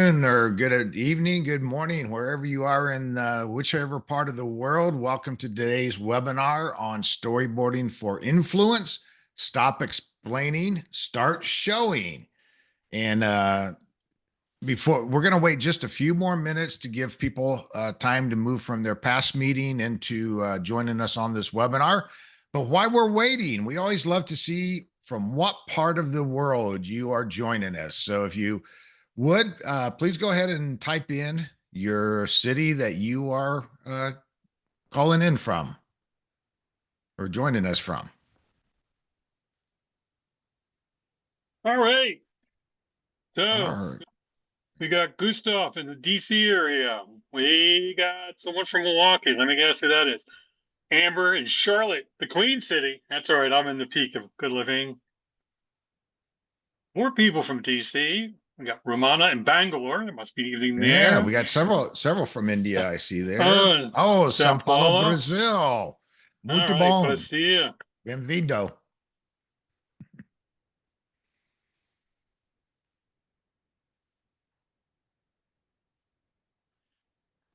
afternoon or good evening, good morning, wherever you are in whichever part of the world. Welcome to today's webinar on storyboarding for influence. Stop explaining, start showing. And before we're going to wait just a few more minutes to give people time to move from their past meeting into joining us on this webinar. But while we're waiting, we always love to see from what part of the world you are joining us. So if you would please go ahead and type in your city that you are calling in from or joining us from. All right. So All right. we got Gustav in the DC area. We got someone from Milwaukee. Let me guess who that is. Amber in Charlotte, the Queen City. That's all right. I'm in the peak of good living. More people from DC. We got Romana in Bangalore. There must be evening Yeah, there. we got several from India I see there. Oh, Oh, Sao São Paulo, Paulo. Brazil. All Muito right. bom. Brazil. Bem-vindo. I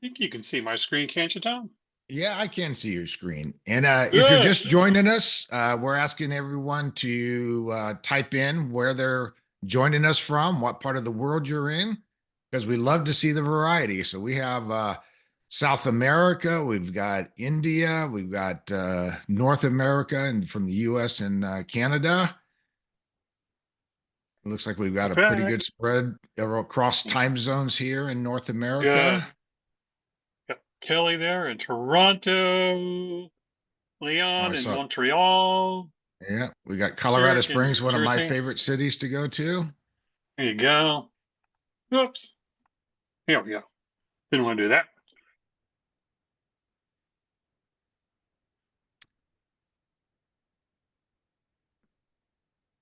think you can see my screen, can't you, Tom? Yeah, I can see your screen. And if you're Good. just joining us, we're asking everyone to type in where they're joining us from, what part of the world you're in, because we love to see the variety. So we have South America, we've got India, we've got North America, and from the US and Canada. It looks like we've got a pretty Okay. good spread across time zones here in North Good. America. Got Kelly there in Toronto. Oh, Leon I in saw. Montreal, Yeah, we got Colorado Eric in Springs, New one of my Jersey. favorite cities to go to. There you go. Oops. Here we go. Didn't want to do that.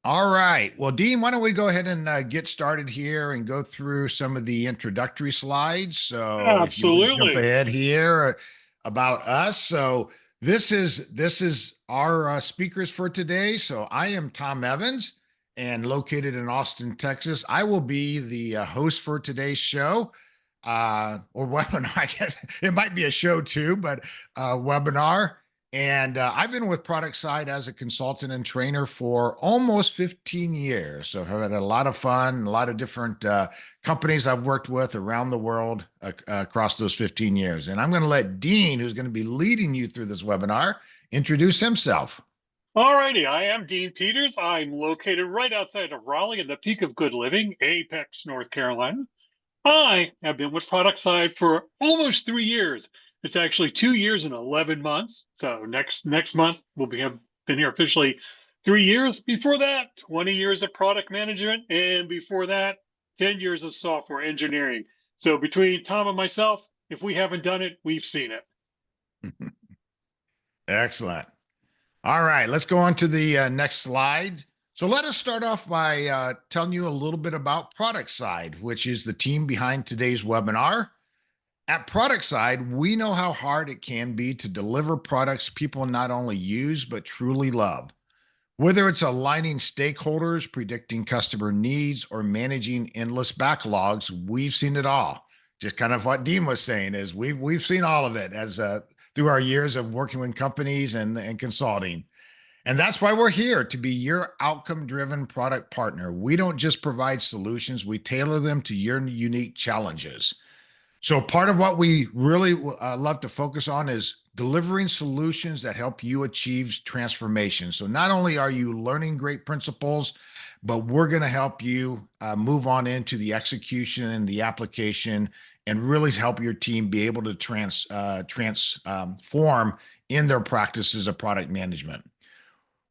All right. Well, Dean, why don't we go ahead and get started here and go through some of the introductory slides. So if you would jump Absolutely. ahead here about us. So this is our speakers for today. So I am Tom Evans and located in Austin, Texas. I will be the host for today's show. Or webinar, I guess it might be a show too, but webinar. And I've been with Productside as a consultant and trainer for almost 15 years. So I've had a lot of fun, a lot of different companies I've worked with around the world across those 15 years. And I'm going to let Dean, who's going to be leading you through this webinar, introduce himself. Alrighty, I am Dean Peters. I'm located right outside of Raleigh in the peak of good living, Apex, North Carolina. I have been with Productside for almost 3 years. It's actually 2 years and 11 months. So next month we'll have been here officially 3 years. Before that, 20 years of product management, and before that, 10 years of software engineering. So between Tom and myself, if we haven't done it, we've seen it. Excellent. All right, let's go on to the next slide. So let us start off by telling you a little bit about Productside, which is the team behind today's webinar. At Productside, we know how hard it can be to deliver products people not only use, but truly love. Whether it's aligning stakeholders, predicting customer needs, or managing endless backlogs, we've seen it all. Just kind of what Dean was saying is we've seen all of it as through our years of working with companies and consulting. And that's why we're here to be your outcome driven product partner. We don't just provide solutions, we tailor them to your unique challenges. So, part of what we really love to focus on is delivering solutions that help you achieve transformation. So, not only are you learning great principles, but we're going to help you move on into the execution and the application and really help your team be able to transform in their practices of product management.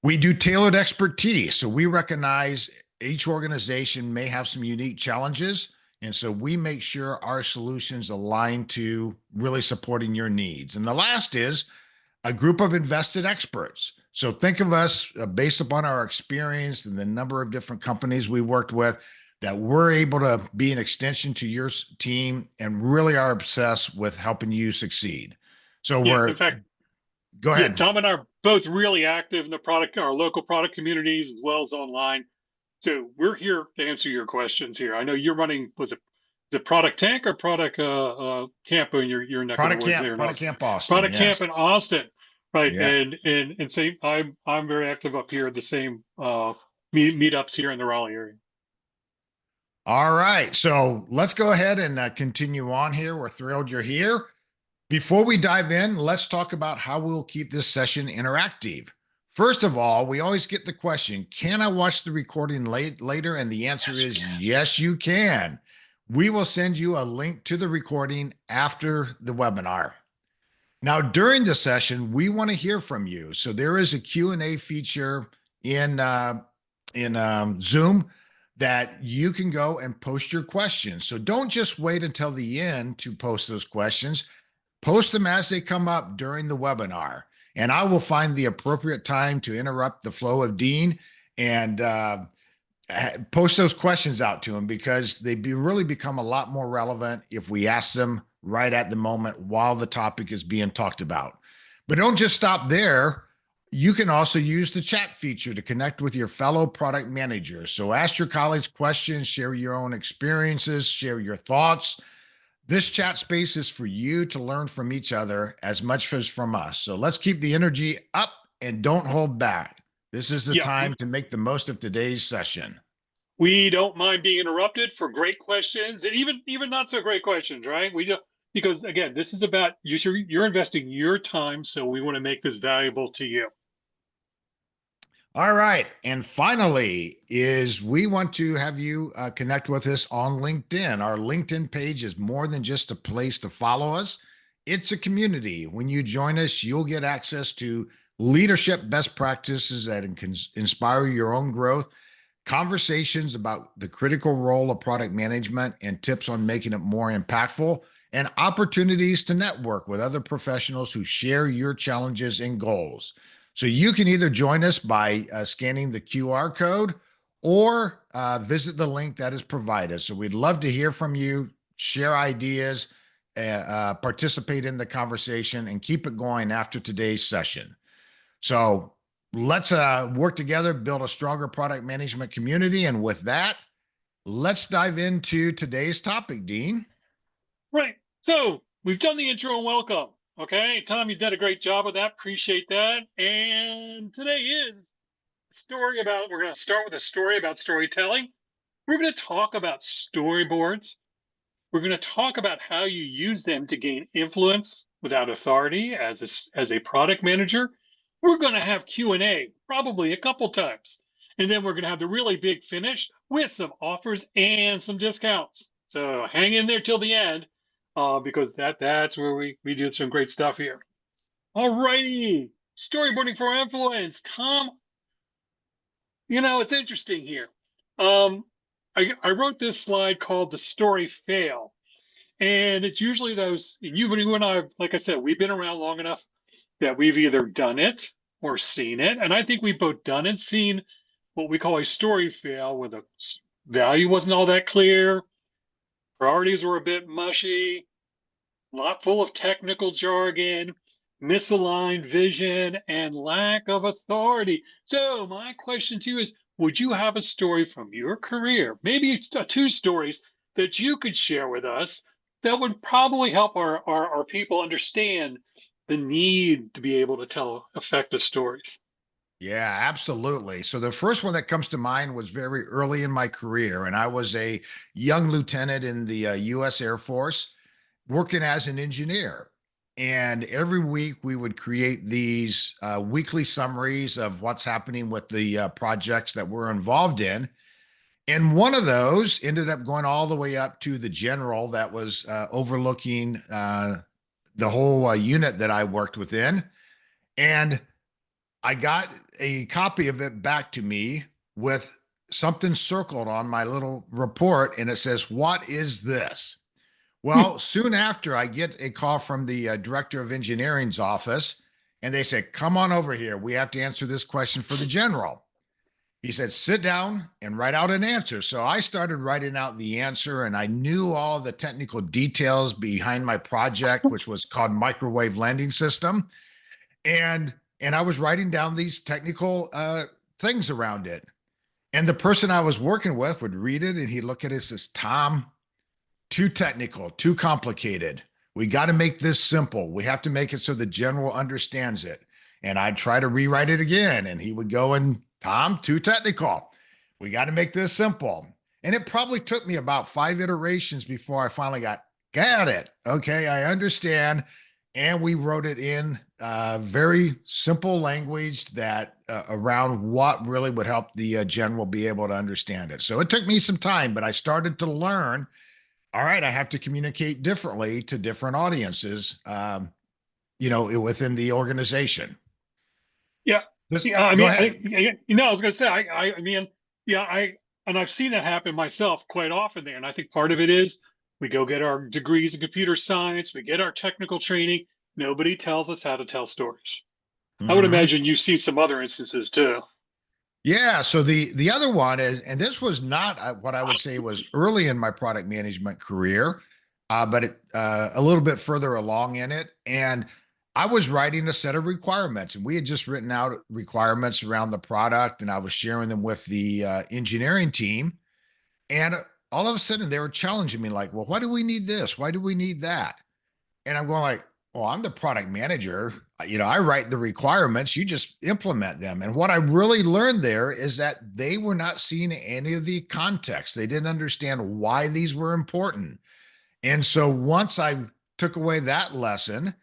We do tailored expertise. So we recognize each organization may have some unique challenges. And so we make sure our solutions align to really supporting your needs. And the last is a group of invested experts. So think of us based upon our experience and the number of different companies we worked with, that we're able to be an extension to your team and really are obsessed with helping you succeed. So Yeah, in fact, go yeah, ahead. Tom and I are both really active in the our local product communities as well as online. So we're here to answer your questions here. I know you're running, was it the product tank or product camp in your neck of the woods there in Product Austin. camp Austin. Product camp Yes. in Austin, right? Yeah. And same. I'm very active up here at the same meetups here in the Raleigh area. All right. So let's go ahead and continue on here. We're thrilled you're here. Before we dive in, let's talk about how we'll keep this session interactive. First of all, we always get the question, can I watch the recording later? And the answer is yes, you can. We will send you a link to the recording after the webinar. Now, during the session, we want to hear from you. So there is a Q&A feature in Zoom that you can go and post your questions. So don't just wait until the end to post those questions. Post them as they come up during the webinar, and I will find the appropriate time to interrupt the flow of Dean and post those questions out to him, because they really become a lot more relevant if we ask them right at the moment while the topic is being talked about. But don't just stop there. You can also use the chat feature to connect with your fellow product managers. So ask your colleagues questions, share your own experiences, share your thoughts. This chat space is for you to learn from each other as much as from us. So let's keep the energy up and don't hold back. This is the Yeah, time to make the most of today's session. we don't mind being interrupted for great questions and even not so great questions, right? We just because again, this is about you're investing your time, so we want to make this valuable to you. All right. And finally, is we want to have you connect with us on LinkedIn. Our LinkedIn page is more than just a place to follow us. It's a community. When you join us, you'll get access to leadership best practices that can inspire your own growth, conversations about the critical role of product management and tips on making it more impactful, and opportunities to network with other professionals who share your challenges and goals. So you can either join us by scanning the QR code or visit the link that is provided. So we'd love to hear from you, share ideas, participate in the conversation, and keep it going after today's session. So let's work together, build a stronger product management community. And with that, let's dive into today's topic, Dean. Right. So we've done the intro and welcome. Okay, Tom, you did a great job with that. Appreciate that. And today is a story about. We're going to start with a story about storytelling. We're going to talk about storyboards. We're going to talk about how you use them to gain influence without authority as a product manager. We're going to have Q&A probably a couple times. And then we're going to have the really big finish with some offers and some discounts. So hang in there till the end because that's where we do some great stuff here. All righty. Storyboarding for influence. Tom, it's interesting here. I wrote this slide called the story fail. And it's usually those, you and I, like I said, we've been around long enough that we've either done it or seen it. And I think we've both done and seen what we call a story fail, where the value wasn't all that clear, priorities were a bit mushy, a lot full of technical jargon, misaligned vision, and lack of authority. So my question to you is, would you have a story from your career, maybe two stories that you could share with us that would probably help our people understand the need to be able to tell effective stories? Yeah, absolutely. So the first one that comes to mind was very early in my career, and I was a young lieutenant in the U.S. Air Force working as an engineer. And every week we would create these weekly summaries of what's happening with the projects that we're involved in. And one of those ended up going all the way up to the general that was overlooking the whole unit that I worked within. And I got a copy of it back to me with something circled on my little report, and it says, "What is this?" Well, soon after, I get a call from the director of engineering's office, and they said, "Come on over here. We have to answer this question for the general." He said, "Sit down and write out an answer." So I started writing out the answer, and I knew all the technical details behind my project, which was called Microwave Landing System. And I was writing down these technical things around it. And the person I was working with would read it, and he'd look at it and says, "Tom, too technical, too complicated. We got to make this simple. We have to make it so the general understands it. And I'd try to rewrite it again. And he would go and, Tom, too technical. We got to make this simple. And it probably took me about 5 iterations before I finally got it. Okay, I understand. And we wrote it in very simple language that around what really would help the general be able to understand it. So it took me some time, but I started to learn, all right, I have to communicate differently to different audiences, within the organization. Yeah. This, Yeah. I go mean, ahead. I was going to say, I mean, yeah, and I've seen that happen myself quite often there. And I think part of it is we go get our degrees in computer science, we get our technical training. Nobody tells us how to tell stories. I would Mhm. imagine you've seen some other instances too. Yeah. So the other one is, and this was not what I would say was early in my product management career, but a little bit further along in it. And I was writing a set of requirements, and we had just written out requirements around the product, and I was sharing them with the engineering team. And all of a sudden, they were challenging me, like, "Well, why do we need this? Why do we need that?" And I'm going like, well, I'm the product manager. I write the requirements, you just implement them. And what I really learned there is that they were not seeing any of the context. They didn't understand why these were important. And so once I took away that lesson,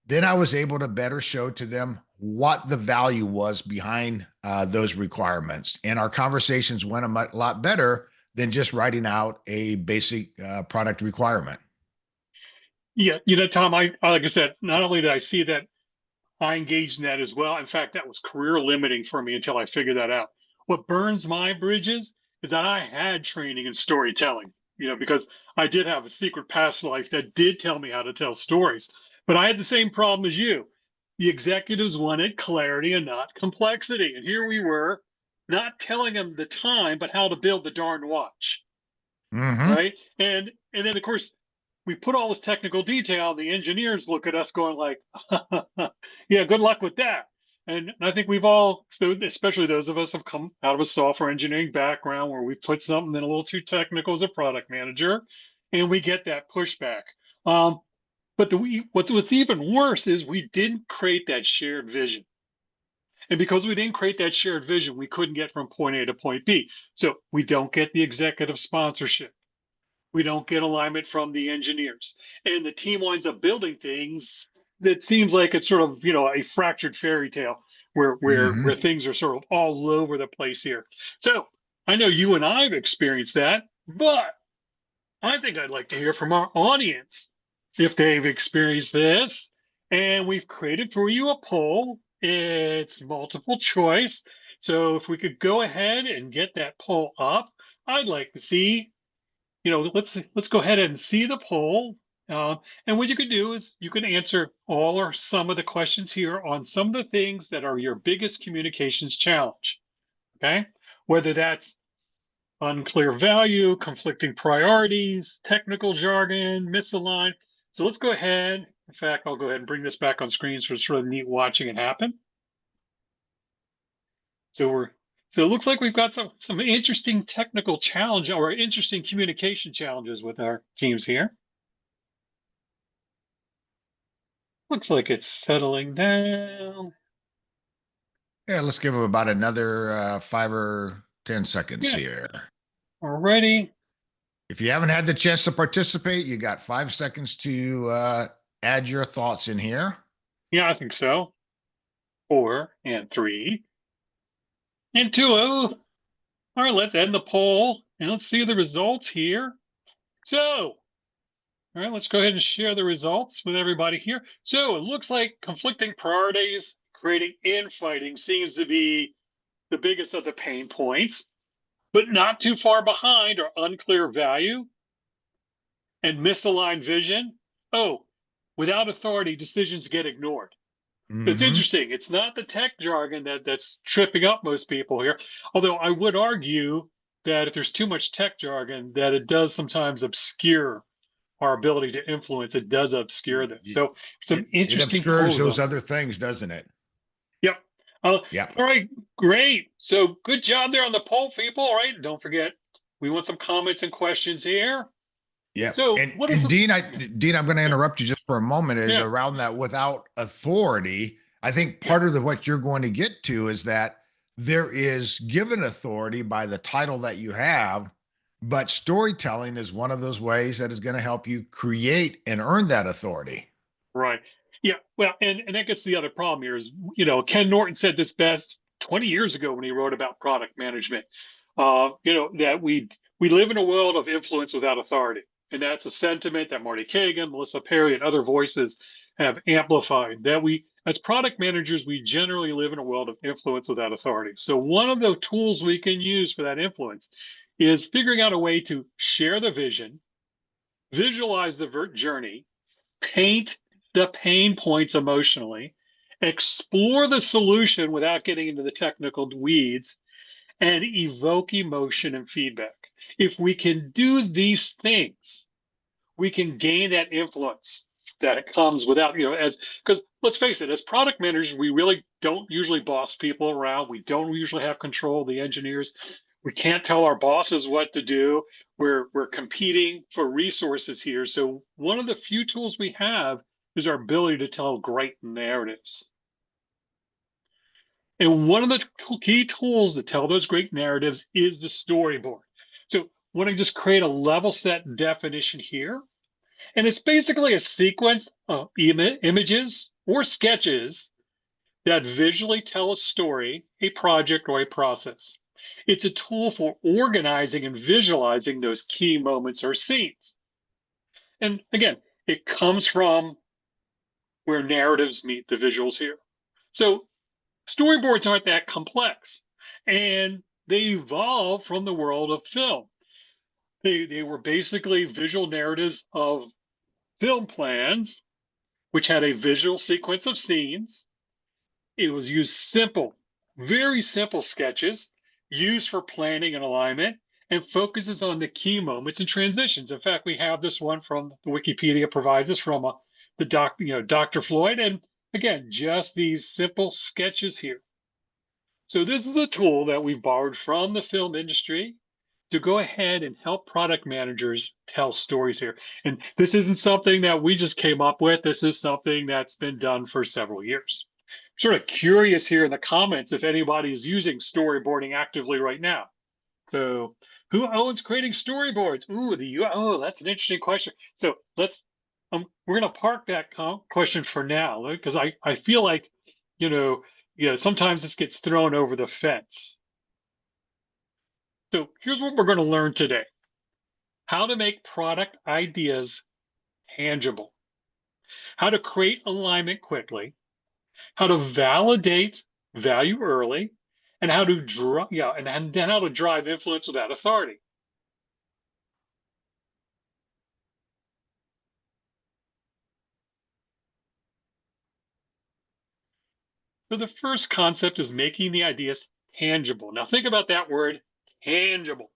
then I was able to better show to them what the value was behind those requirements. And our conversations went a lot better than just writing out a basic product requirement. Yeah. Tom, like I said, not only did I see that, I engaged in that as well. In fact, that was career limiting for me until I figured that out. What burns my bridges is that I had training in storytelling, because I did have a secret past life that did tell me how to tell stories. But I had the same problem as you. The executives wanted clarity and not complexity. And here we were, not telling them the time, but how to build the darn watch. Hmm. Right. And then of course we put all this technical detail, the engineers look at us going like, yeah, good luck with that. And I think we've all, so especially those of us have come out of a software engineering background where we put something in a little too technical as a product manager, and we get that pushback. Um, but what's even worse is we didn't create that shared vision. And because we didn't create that shared vision, we couldn't get from point A to point B. So we don't get the executive sponsorship, we don't get alignment from the engineers, and the team winds up building things that seems like it's sort of a fractured fairy tale where Hmm. things are sort of all over the place here. So I know you and I've experienced that, but I think I'd like to hear from our audience if they've experienced this. And we've created for you a poll. It's multiple choice, so if we could go ahead and get that poll up, I'd like to see, let's go ahead and see the poll. And what you can do is you can answer all or some of the questions here on some of the things that are your biggest communications challenge. Okay, whether that's unclear value, conflicting priorities, technical jargon, misaligned. So let's go ahead. In fact, I'll go ahead and bring this back on screen so it's sort of neat watching it happen. So it looks like we've got some interesting technical challenge or interesting communication challenges with our teams here. Looks like it's settling down. Yeah, let's give them about another 5 or 10 seconds Yeah, here. already. If you haven't had the chance to participate, you got 5 seconds to add your thoughts in here. Yeah, I think so. 4 and 3 and 2. Oh, all right, let's end the poll and let's see the results here. So, all right, let's go ahead and share the results with everybody here. So it looks like conflicting priorities, creating infighting seems to be the biggest of the pain points, but not too far behind are unclear value and misaligned vision. Oh, without authority, decisions get ignored. It's Hmm. interesting. It's not the tech jargon that's tripping up most people here. Although I would argue that if there's too much tech jargon, that it does sometimes obscure our ability to influence. It does obscure this. So some It interesting obscures polls those on other there. things, doesn't it? Yep. Uh, Yeah. all right, great. So good job there on the poll, people. All right, don't forget, we want some comments and questions here. Yeah. So And what is and this? Dean, Yeah, Dean, I'm going to yeah, interrupt you just for a moment, is yeah, around that without authority. I think yeah. part of what you're going to get to is that there is given authority by the title that you have, but storytelling is one of those ways that is going to help you create and earn that authority. Right. Yeah. Well, and that gets to the other problem here is, Ken Norton said this best 20 years ago when he wrote about product management. That we live in a world of influence without authority. And that's a sentiment that Marty Kagan, Melissa Perry, and other voices have amplified. That we, as product managers, we generally live in a world of influence without authority. So one of the tools we can use for that influence is figuring out a way to share the vision, visualize the journey, paint the pain points emotionally, explore the solution without getting into the technical weeds, and evoke emotion and feedback. If we can do these things, we can gain that influence that it comes without, as because let's face it, as product managers, we really don't usually boss people around. We don't usually have control of the engineers. We can't tell our bosses what to do. We're competing for resources here. So one of the few tools we have is our ability to tell great narratives. And one of the key tools to tell those great narratives is the storyboard. So I want to just create a level set definition here. And it's basically a sequence of images or sketches that visually tell a story, a project, or a process. It's a tool for organizing and visualizing those key moments or scenes. And again, it comes from where narratives meet the visuals here. So storyboards aren't that complex, and they evolved from the world of film. They were basically visual narratives of film plans which had a visual sequence of scenes. It was used simple, very simple sketches used for planning and alignment and focuses on the key moments and transitions. In fact, we have this one from the Wikipedia provides us from Dr. Floyd. And again, just these simple sketches here. So this is a tool that we borrowed from the film industry to go ahead and help product managers tell stories here. And this isn't something that we just came up with. This is something that's been done for several years. Sort of curious here in the comments if anybody is using storyboarding actively right now. So who owns creating storyboards? Oh, that's an interesting question. So we're going to park that question for now because I feel like, you know, sometimes this gets thrown over the fence. So here's what we're going to learn today: how to make product ideas tangible, how to create alignment quickly, how to validate value early, and how to and then how to drive influence without authority. So the first concept is making the ideas tangible. Now think about that word, tangible.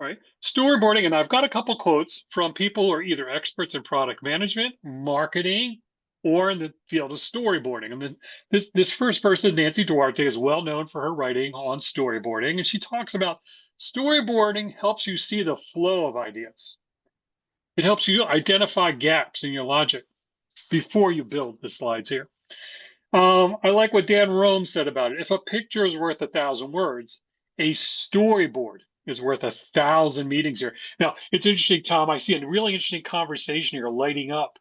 All right. Storyboarding, and I've got a couple quotes from people who are either experts in product management, marketing, or in the field of storyboarding. And then this first person, Nancy Duarte, is well known for her writing on storyboarding, and she talks about storyboarding helps you see the flow of ideas. It helps you identify gaps in your logic before you build the slides here. I like what Dan Rome said about it. If a picture is worth 1,000 words, a storyboard is worth 1,000 meetings here. Now, it's interesting, Tom. I see a really interesting conversation here lighting up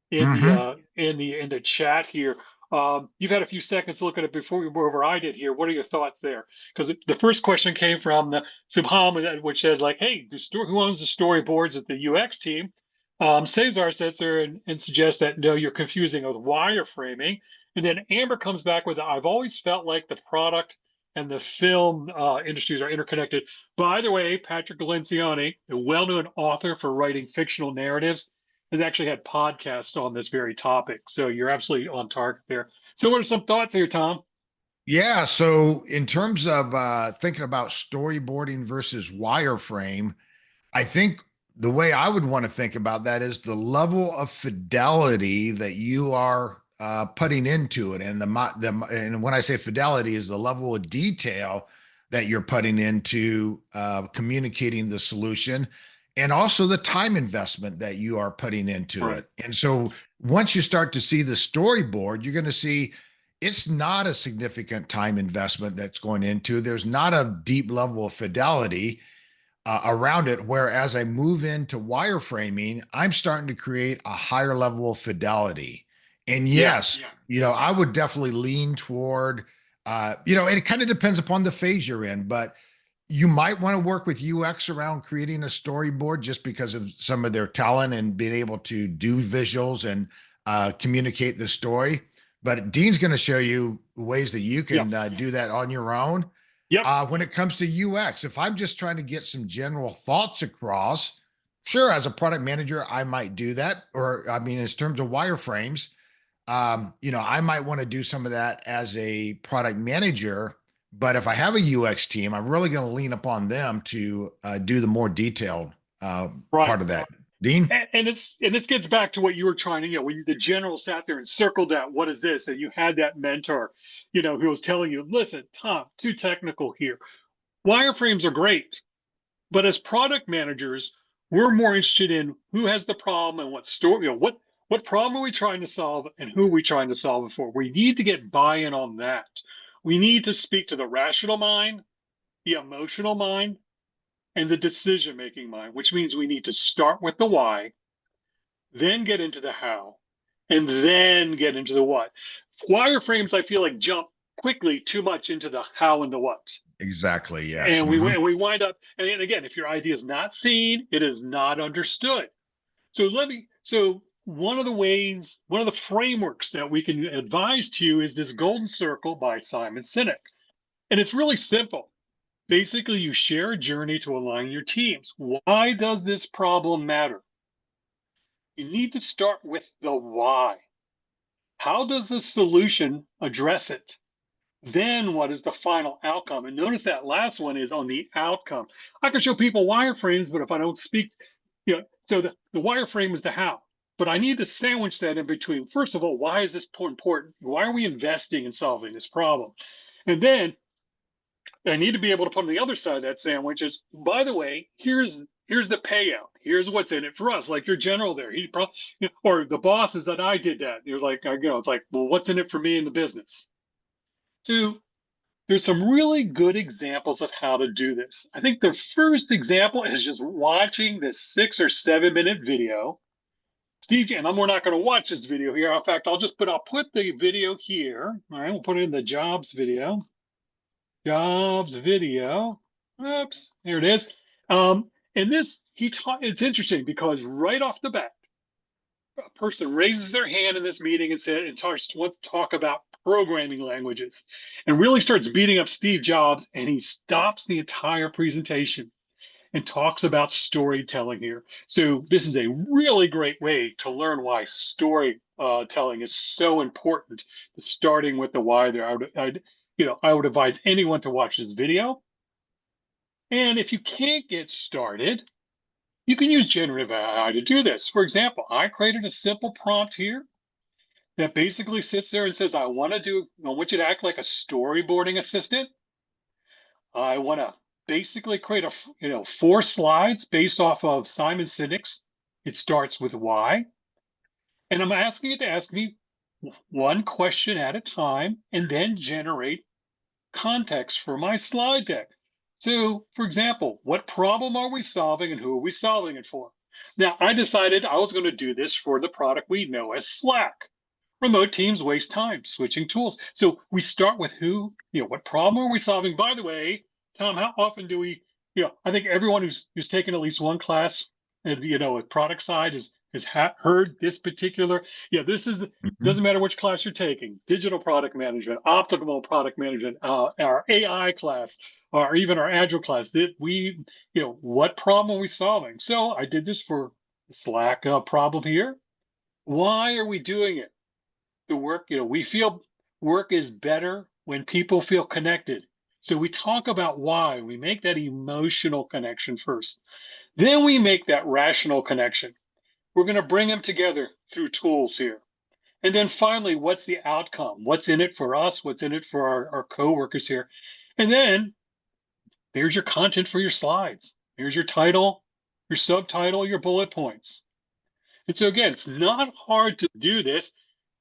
in the Mm-hmm. in the chat here. You've had a few seconds to look at it before we move over. I did here. What are your thoughts there? Because the first question came from the Subham, which said like, "Hey, who owns the storyboards at the UX team?" Cesar sits there and suggests that no, you're confusing with wireframing. And then Amber comes back with, "I've always felt like the product and the film industries are interconnected." By the way, Patrick Lencioni, a well-known author for writing fictional narratives, has actually had podcasts on this very topic. So you're absolutely on target there. So what are some thoughts here, Tom? Yeah. So, in terms of thinking about storyboarding versus wireframe, I think the way I would want to think about that is the level of fidelity that you are putting into it, and and when I say fidelity, is the level of detail that you're putting into communicating the solution. and also the time investment that you are putting into Right. it. And so once you start to see the storyboard, you're going to see it's not a significant time investment that's going into. There's not a deep level of fidelity around it. Whereas I move into wireframing, I'm starting to create a higher level of fidelity. And Yeah. yes, I would definitely lean toward, and it kind of depends upon the phase you're in, but you might want to work with UX around creating a storyboard just because of some of their talent and being able to do visuals and communicate the story. But Dean's going to show you ways that you Yeah. can do that on your own. Yep. When it comes to UX, if I'm just trying to get some general thoughts across, sure, as a product manager, I might do that. Or, I mean, in terms of wireframes, I might want to do some of that as a product manager. But if I have a UX team, I'm really going to lean upon them to do the more detailed Right. part of that. Dean? And this gets back to what you were trying to, when the general sat there and circled that, what is this? And you had that mentor, who was telling you, listen, Tom, too technical here. Wireframes are great, but as product managers, we're more interested in who has the problem and what story, what problem are we trying to solve and who are we trying to solve it for? We need to get buy-in on that. We need to speak to the rational mind, the emotional mind, and the decision-making mind, which means we need to start with the why, then get into the how, and then get into the what. Wireframes, I feel like, jump quickly too much into the how and the what. Exactly. Yes. And we Mhm. we wind up, and again, if your idea is not seen, it is not understood. So one of the frameworks that we can advise to you is this golden circle by Simon Sinek. And it's really simple. Basically, you share a journey to align your teams. Why does this problem matter? You need to start with the why. How does the solution address it? Then what is the final outcome? And notice that last one is on the outcome. I can show people wireframes, but if I don't speak, so the wireframe is the how. But I need to sandwich that in between. First of all, why is this important? Why are we investing in solving this problem? And then I need to be able to put on the other side of that sandwich is, by the way, here's the payout. Here's what's in it for us. Like your general there, he probably, or the boss is that I did that. He was like, it's like, well, what's in it for me in the business? So there's some really good examples of how to do this. I think the first example is just watching this 6 or 7 minute video. Steve, and we're not going to watch this video here. In fact, I'll put the video here. All right, we'll put it in the jobs video. Jobs video. Oops, there it is. And this, it's interesting because right off the bat, a person raises their hand in this meeting and wants to talk about programming languages and really starts beating up Steve Jobs, and he stops the entire presentation and talks about storytelling here. So this is a really great way to learn why storytelling is so important. Starting with the why there, I would advise anyone to watch this video. And if you can't get started, you can use generative AI to do this. For example, I created a simple prompt here that basically sits there and says, I want you to act like a storyboarding assistant. I want to basically create 4 slides based off of Simon Sinek's. It starts with why. And I'm asking it to ask me one question at a time and then generate context for my slide deck. So, for example, what problem are we solving and who are we solving it for? Now, I decided I was going to do this for the product we know as Slack. Remote teams waste time switching tools. So we start with what problem are we solving? By the way, Tom, how often do we, I think everyone who's taken at least one class, at Productside has heard this particular, this is, Mhm. doesn't matter which class you're taking, digital product management, optimal product management, our AI class, or even our agile class, that what problem are we solving? So I did this for Slack problem here. Why are we doing it? The work, we feel work is better when people feel connected. So we talk about why. We make that emotional connection first. Then we make that rational connection. We're going to bring them together through tools here. And then finally, what's the outcome? What's in it for us? What's in it for our coworkers here? And then there's your content for your slides. Here's your title. your subtitle, your bullet points. And so again, it's not hard to do this,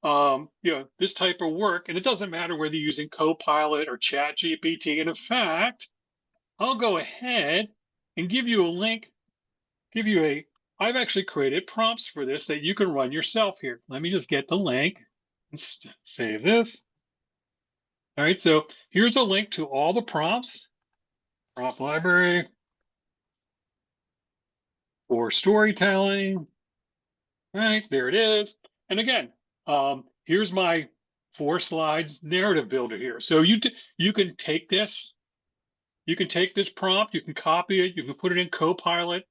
this type of work, and it doesn't matter whether you're using Copilot or Chat GPT. And in fact, I'll go ahead and give you a link, I've actually created prompts for this that you can run yourself here. Let me just get the link and save this. All right, so here's a link to all the prompts, prompt library for storytelling. All right, there it is. And again, here's my 4 slides narrative builder here. So you can take this, prompt, you can copy it, you can put it in Copilot,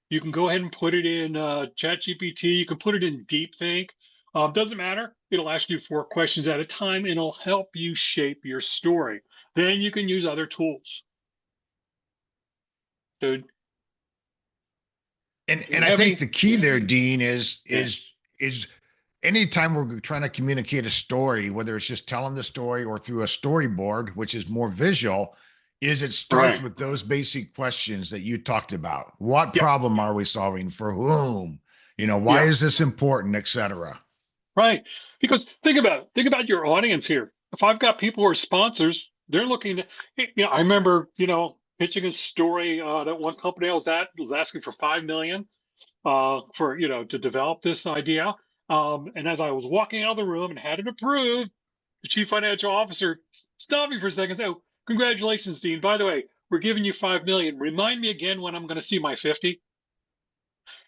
you can go ahead and put it in ChatGPT, you can put it in DeepThink. Doesn't matter. It'll ask you 4 questions at a time, and it'll help you shape your story. Then you can use other tools. So, and I think the key there, Dean, is anytime we're trying to communicate a story, whether it's just telling the story or through a storyboard, which is more visual, is it starts right. with those basic questions that you talked about. What Yeah. problem are we solving? For whom? Why Yeah. is this important, et cetera? Right. Because think about your audience here. If I've got people who are sponsors, they're looking to, I remember, pitching a story that one company I was at was asking for 5 million for, to develop this idea. And as I was walking out of the room and had it approved, the chief financial officer stopped me for a second and said, "Oh, congratulations, Dean. By the way, we're giving you 5 million. Remind me again when I'm going to see my 50."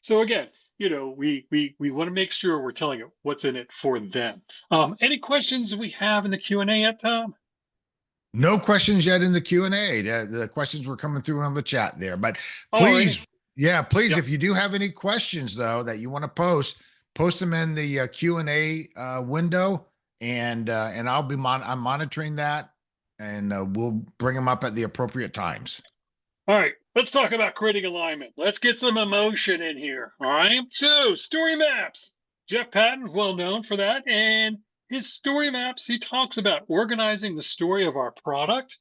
So again, we want to make sure we're telling it what's in it for them. Any questions we have in the Q&A yet, Tom? No questions yet in the Q&A. The questions were coming through on the chat there, but All right. please, yeah, please, Yep. if you do have any questions though that you want to post them in the Q&A window, and I'm monitoring that, and we'll bring them up at the appropriate times. All right. Let's talk about creating alignment. Let's get some emotion in here. All right. So story maps. Jeff Patton, well known for that. And his story maps, he talks about organizing the story of our product.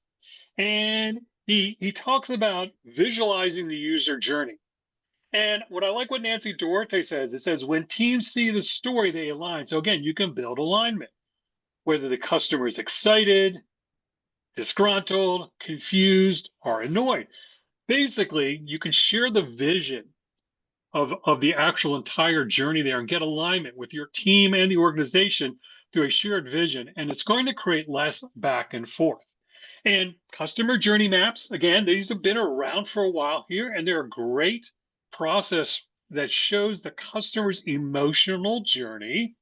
And he talks about visualizing the user journey. And what I like what Nancy Duarte says, it says when teams see the story, they align. So again, you can build alignment, whether the customer is excited, disgruntled, confused, or annoyed. Basically, you can share the vision of the actual entire journey there and get alignment with your team and the organization through a shared vision. And it's going to create less back and forth. And customer journey maps, again, these have been around for a while here, and they're a great process that shows the customer's emotional journey.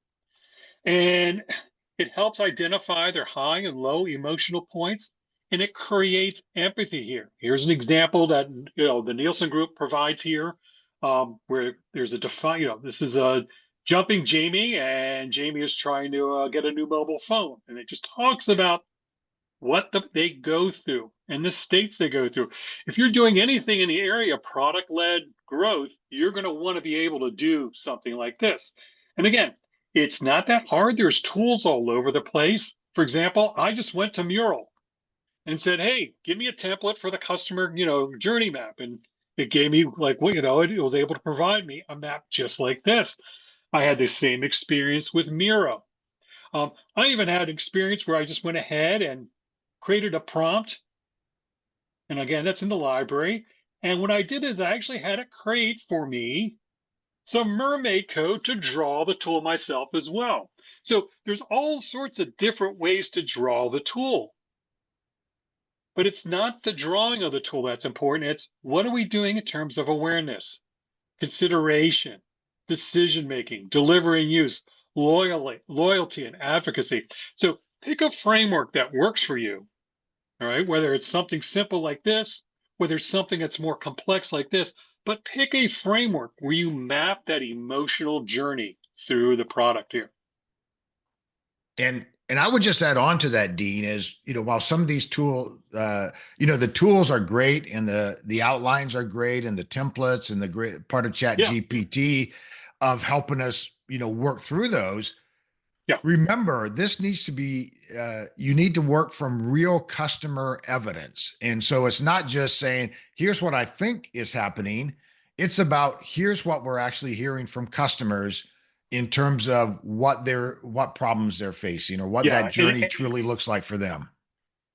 And it helps identify their high and low emotional points, and it creates empathy here. Here's an example that the Nielsen Group provides here, where there's a this is a jumping Jamie, and Jamie is trying to get a new mobile phone, and it just talks about what they go through and the states they go through. If you're doing anything in the area of product-led growth, you're going to want to be able to do something like this. And again, it's not that hard. There's tools all over the place. For example, I just went to Mural and said, "Hey, give me a template for the customer, journey map." And it gave me it was able to provide me a map just like this. I had the same experience with Miro. I even had experience where I just went ahead and created a prompt. And again, that's in the library. And what I did is I actually had it create for me some mermaid code to draw the tool myself as well. So there's all sorts of different ways to draw the tool. But it's not the drawing of the tool that's important. It's what are we doing in terms of awareness, consideration, decision making, delivery and use, loyalty, and advocacy. So pick a framework that works for you. All right, whether it's something simple like this, whether it's something that's more complex like this, but pick a framework where you map that emotional journey through the product here. And I would just add on to that, Dean, is while some of these tools, the tools are great, and the outlines are great, and the templates and the great part of Chat Yeah, GPT of helping us, work through those. yeah, Remember, this needs to be, you need to work from real customer evidence. And so it's not just saying, here's what I think is happening. It's about here's what we're actually hearing from customers in terms of what problems they're facing or what that Yeah, journey truly looks like for them.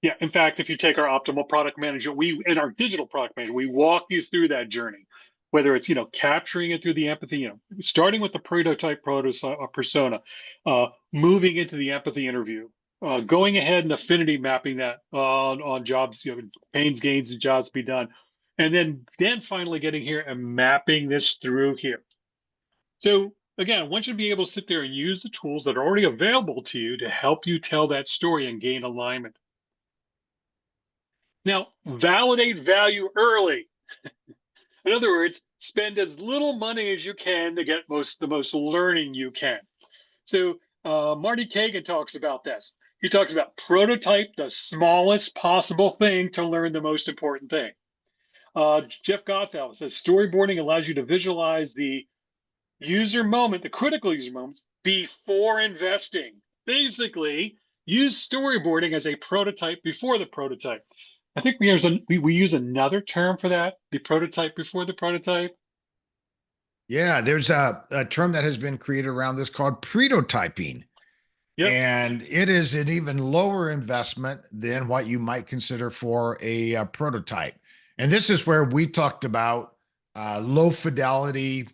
yeah. In fact, if you take our optimal product manager, we in our digital product manager, we walk you through that journey, whether it's capturing it through the empathy, starting with the prototype persona, moving into the empathy interview, going ahead and affinity mapping that on jobs, pains, gains, and jobs to be done, and then finally getting here and mapping this through here. So again, I want you to be able to sit there and use the tools that are already available to you to help you tell that story and gain alignment. Now, validate value early. In other words, spend as little money as you can to get the most learning you can. So Marty Kagan talks about this. He talks about prototype the smallest possible thing to learn the most important thing. Jeff Gottfeld says storyboarding allows you to visualize the user moment, the critical user moments, before investing. Basically, use storyboarding as a prototype before the prototype. I think we use another term for that, the prototype before the prototype. Yeah, there's a term that has been created around this called prototyping. Yep. And it is an even lower investment than what you might consider for a prototype. And this is where we talked about low fidelity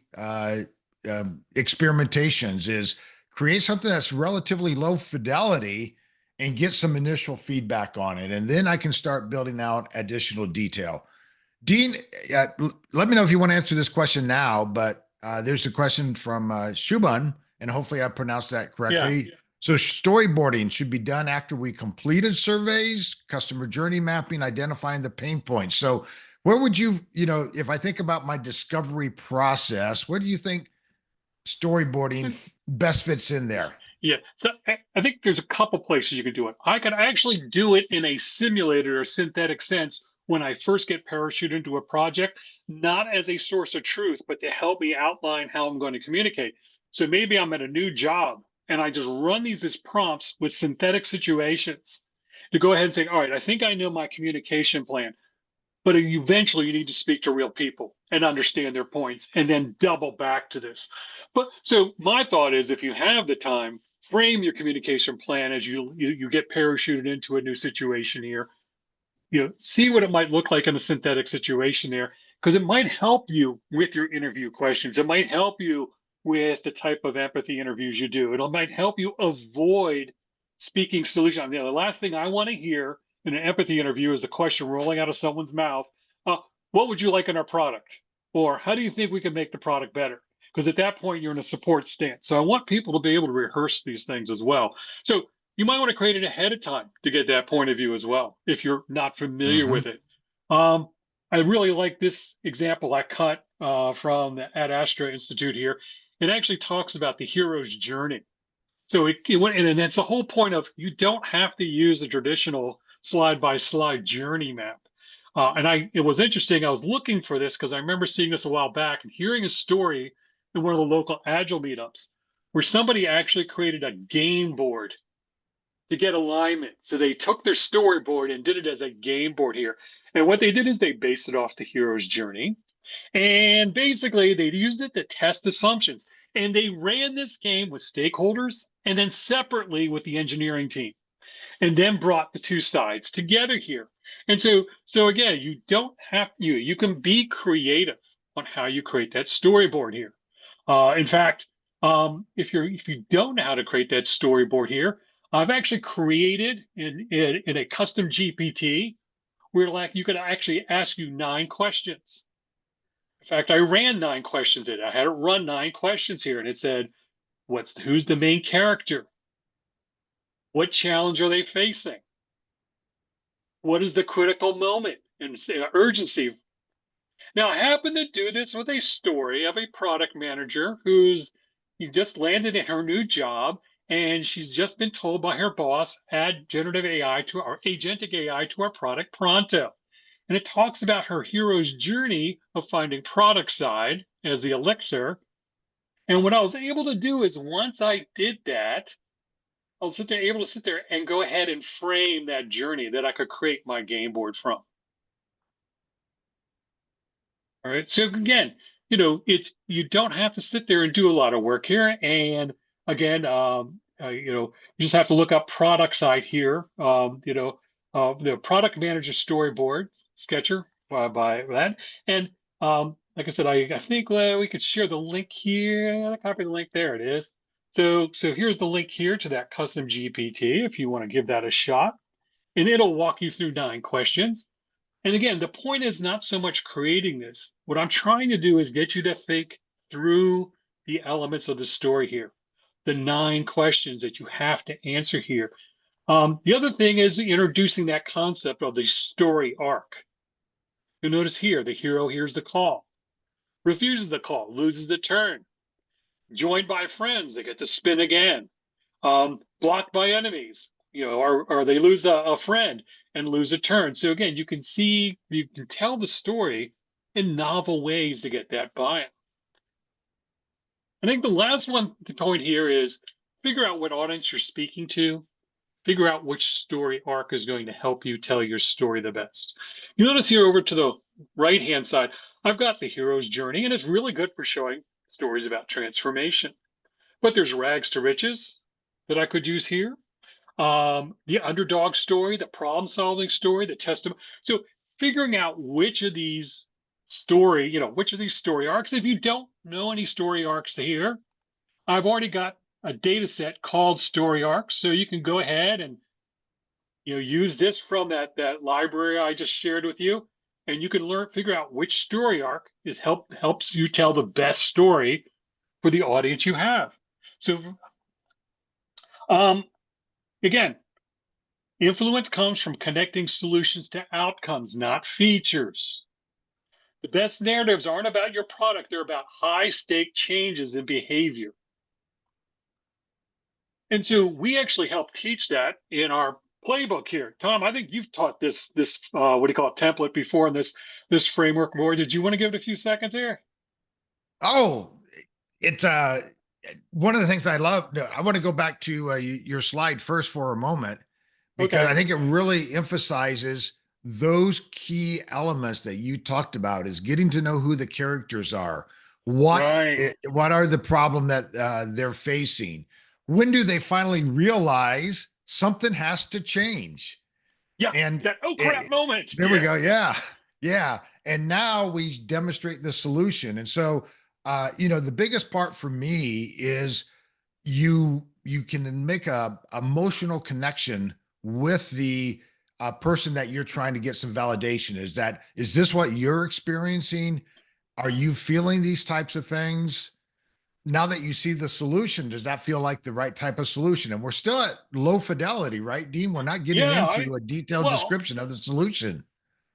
experimentations is create something that's relatively low fidelity and get some initial feedback on it. And then I can start building out additional detail. Dean, let me know if you want to answer this question now, but there's a question from Shuban, and hopefully I pronounced that Yeah. correctly. So storyboarding should be done after we completed surveys, customer journey mapping, identifying the pain points. So where would if I think about my discovery process, where do you think storyboarding best fits in there? Yeah. So I think there's a couple places you can do it. I could actually do it in a simulated or synthetic sense when I first get parachuted into a project, not as a source of truth, but to help me outline how I'm going to communicate. So maybe I'm at a new job and I just run these as prompts with synthetic situations to go ahead and say, all right, I think I know my communication plan. But eventually, you need to speak to real people and understand their points and then double back to this. But so my thought is if you have the time, frame your communication plan as you get parachuted into a new situation here. See what it might look like in a synthetic situation there, because it might help you with your interview questions. It might help you with the type of empathy interviews you do. It might help you avoid speaking solution. The last thing I want to hear in an empathy interview is a question rolling out of someone's mouth. What would you like in our product? Or how do you think we can make the product better? Because at that point, you're in a support stance. So I want people to be able to rehearse these things as well. So you might want to create it ahead of time to get that point of view as well, if you're not familiar Mm-hmm. with it. Um, I really like this example I cut from the Ad Astra Institute here. It actually talks about the hero's journey. So it went, and that's the whole point of you don't have to use the traditional slide by slide journey map. It was interesting. I was looking for this because I remember seeing this a while back and hearing a story in one of the local Agile meetups where somebody actually created a game board to get alignment. So they took their storyboard and did it as a game board here. And what they did is they based it off the hero's journey. And basically, they used it to test assumptions. And they ran this game with stakeholders and then separately with the engineering team, and then brought the two sides together here. And so again, you don't have you can be creative on how you create that storyboard here. In fact, if you don't know how to create that storyboard here, I've actually created in a custom GPT where like you could actually ask you 9 questions. In fact, I ran 9 questions in. I had it run 9 questions here, and it said, who's the main character? What challenge are they facing? What is the critical moment and urgency? Now, I happen to do this with a story of a product manager who's just landed in her new job, and she's just been told by her boss, add generative AI to our agentic AI to our product pronto. And it talks about her hero's journey of finding Productside as the elixir. And what I was able to do is once I did that, I was able to sit there and go ahead and frame that journey that I could create my game board from. All right. So again, you don't have to sit there and do a lot of work here. And again, you just have to look up Productside here. The product manager storyboard sketcher by that. And like I said, I think we could share the link here. Copy the link. There it is. So here's the link here to that custom GPT if you want to give that a shot. And it'll walk you through 9 questions. And again, the point is not so much creating this. What I'm trying to do is get you to think through the elements of the story here, the 9 questions that you have to answer here. The other thing is introducing that concept of the story arc. You'll notice here, the hero hears the call, refuses the call, loses the turn, joined by friends, they get to spin again, blocked by enemies, or they lose a friend and lose a turn. So again, you can tell the story in novel ways to get that buy-in. I think the last point here is figure out what audience you're speaking to, figure out which story arc is going to help you tell your story the best. You notice here over to the right-hand side, I've got the hero's journey, and it's really good for showing stories about transformation. But there's rags to riches that I could use here. The underdog story, the problem-solving story, the testimony. So figuring out which of these story arcs. If you don't know any story arcs here, I've already got a data set called story arcs. So you can go ahead and use this from that library I just shared with you, and you can figure out which story arc helps you tell the best story for the audience you have. So again, influence comes from connecting solutions to outcomes, not features. The best narratives aren't about your product, they're about high-stake changes in behavior. And so we actually help teach that in our playbook here. Tom, I think you've taught this what do you call it, template before in this framework more. Did you want to give it a few seconds here? Oh, it's one of the things I love. I want to go back to your slide first for a moment, because Okay. I think it really emphasizes those key elements that you talked about, is getting to know who the characters are, Right. what are the problem that they're facing, when do they finally realize something has to change, Yeah. and That oh crap it, moment. there we Yeah. go. Yeah. Yeah. And now we demonstrate the solution. And so, the biggest part for me is you can make a emotional connection with the person that you're trying to get some validation. Is this what you're experiencing? Are you feeling these types of things? Now that you see the solution, does that feel like the right type of solution? And we're still at low fidelity, right, Dean? We're not getting Yeah. into a detailed Well, description of the solution.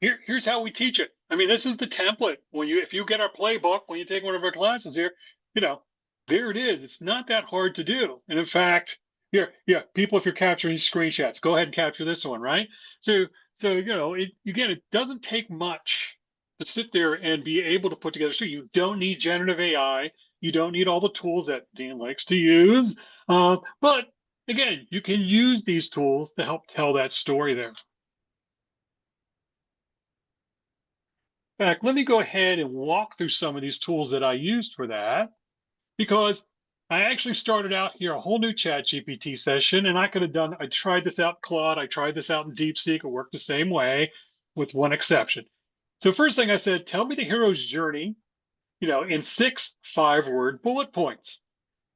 here's how we teach it. I mean, this is the template. If you get our playbook, when you take one of our classes here, you know, there it is. It's not that hard to do. And in fact, people, if you're capturing screenshots, go ahead and capture this one, right? So it doesn't take much to sit there and be able to put together. So you don't need generative AI. You don't need all the tools that Dean likes to use. But again, you can use these tools to help tell that story there. In fact, let me go ahead and walk through some of these tools that I used for that, because I actually started out here a whole new chat GPT session, and I tried this out in Claude, I tried this out in DeepSeek, it worked the same way with one exception. So first thing I said, tell me the hero's journey, in 6 5-word bullet points,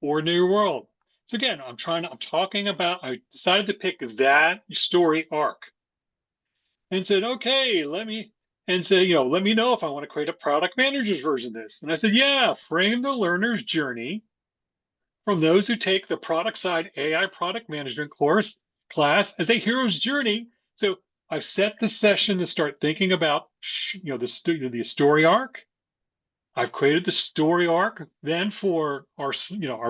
ordinary world. So again, I decided to pick that story arc and said, okay, let me know if I want to create a product manager's version of this. And I said, yeah, frame the learner's journey from those who take the Productside AI product management class as a hero's journey. So I've set the session to start thinking about the story arc. I've created the story arc then for our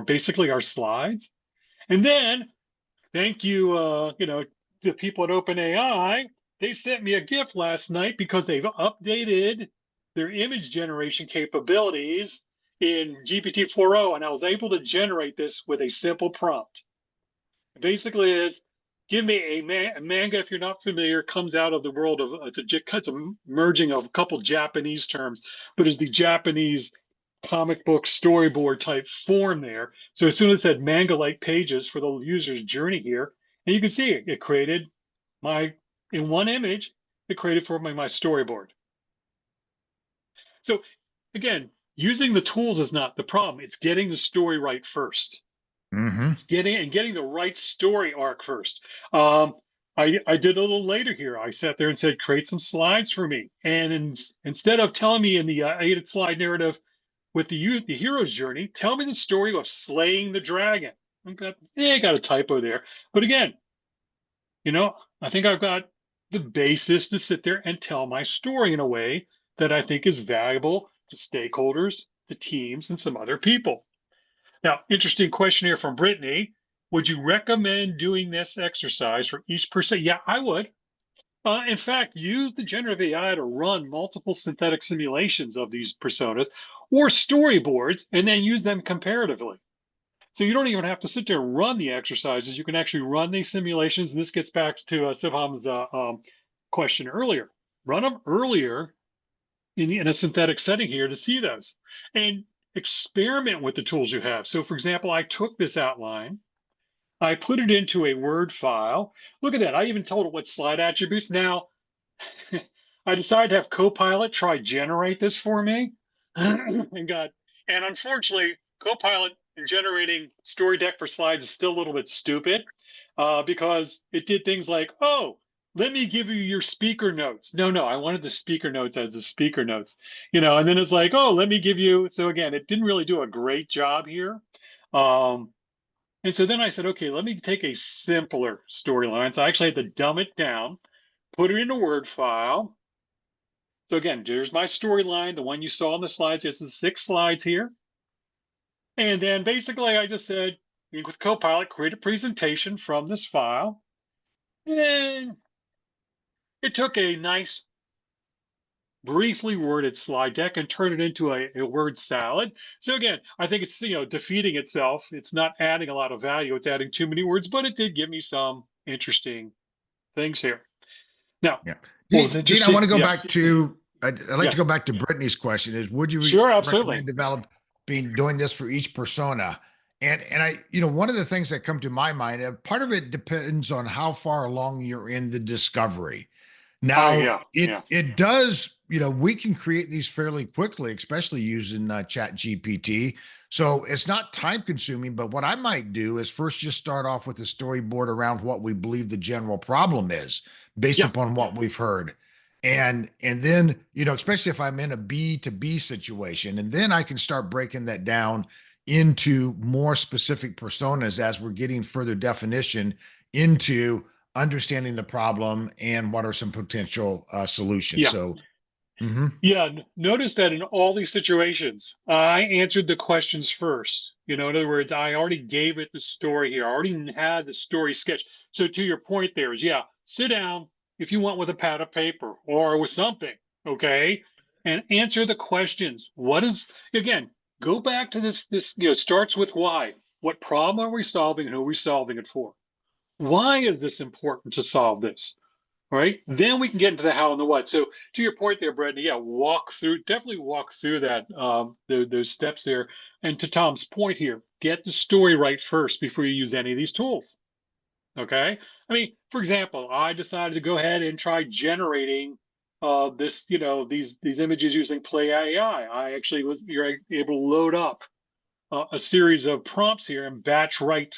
basically our slides. And then thank you, the people at OpenAI. They sent me a gift last night because they've updated their image generation capabilities in GPT 4.0, and I was able to generate this with a simple prompt. It basically is, give me a manga, if you're not familiar, comes out of the world of, it's a merging of a couple Japanese terms, but is the Japanese comic book storyboard type form there. So as soon as it said manga-like pages for the user's journey here, and you can see it created my, in one image, it created for me my storyboard. So again, using the tools is not the problem. It's getting the story right first. Mm-hmm. Getting the right story arc first. Um, I did a little later here. I sat there and said, create some slides for me. And instead of telling me in the 8 slide narrative with the hero's journey, tell me the story of slaying the dragon. I got a typo there. But again, I think I've got the basis to sit there and tell my story in a way that I think is valuable to stakeholders, to teams, and some other people. Now, interesting question here from Brittany. Would you recommend doing this exercise for each person? Yeah, I would. In fact, use the generative AI to run multiple synthetic simulations of these personas or storyboards and then use them comparatively. So you don't even have to sit there and run the exercises. You can actually run these simulations. And this gets back to Sibham's question earlier. Run them earlier in a synthetic setting here to see those. And experiment with the tools you have. So for example, I took this outline, I put it into a Word file. Look at that. I even told it what slide attributes. Now, I decided to have Copilot try generate this for me. and unfortunately, Copilot in generating story deck for slides is still a little bit stupid because it did things like, oh, let me give you your speaker notes. No, I wanted the speaker notes as the speaker notes, and then it's like, oh, let me give you. So again, it didn't really do a great job here. And so then I said, okay, let me take a simpler storyline. So I actually had to dumb it down, put it in a Word file. So again, there's my storyline, the one you saw on the slides. This is 6 slides here. And then basically I just said, with Copilot, create a presentation from this file. And it took a nice, briefly worded slide deck and turned it into a word salad. So again, I think it's defeating itself. It's not adding a lot of value. It's adding too many words, but it did give me some interesting things here. Now, Yeah. what was Dean, I want interesting? to go Yeah, back to, I'd like to yeah, go back to Brittany's question is, would you sure, recommend absolutely. developing, doing this for each persona? And I, one of the things that come to my mind, part of it depends on how far along you're in the discovery. Now, Yeah, yeah, it does, we can create these fairly quickly, especially using Chat GPT. So it's not time consuming, but what I might do is first just start off with a storyboard around what we believe the general problem is based yeah, upon what we've heard. And then, especially if I'm in a B to B situation, and then I can start breaking that down into more specific personas as we're getting further definition into understanding the problem and what are some potential solutions. yeah. So, mhm. Yeah, notice that in all these situations, I answered the questions first. In other words, I already gave it the story here. I already had the story sketch. So to your point there is, yeah, sit down if you want with a pad of paper or with something, okay? And answer the questions. Again, go back to this, starts with why. What problem are we solving and who are we solving it for? Why is this important to solve this? Right? Then we can get into the how and the what. So to your point there, Brett, yeah, definitely walk through that, those steps there. And to Tom's point here, get the story right first before you use any of these tools. Okay. I mean, for example, I decided to go ahead and try generating these images using Play AI. You're able to load up a series of prompts here and batch write